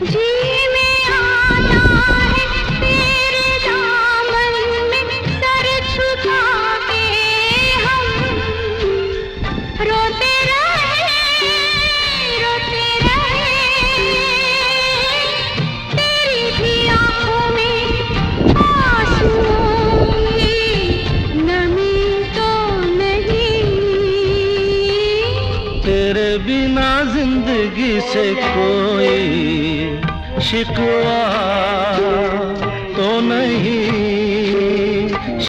जी में आया है तेरे दामन में सर झुका के हम रोते रहे तेरी भी आंखों में आंसुओं की नमी तो नहीं। तेरे बिना जिंदगी से कोई शिकवा तो नहीं।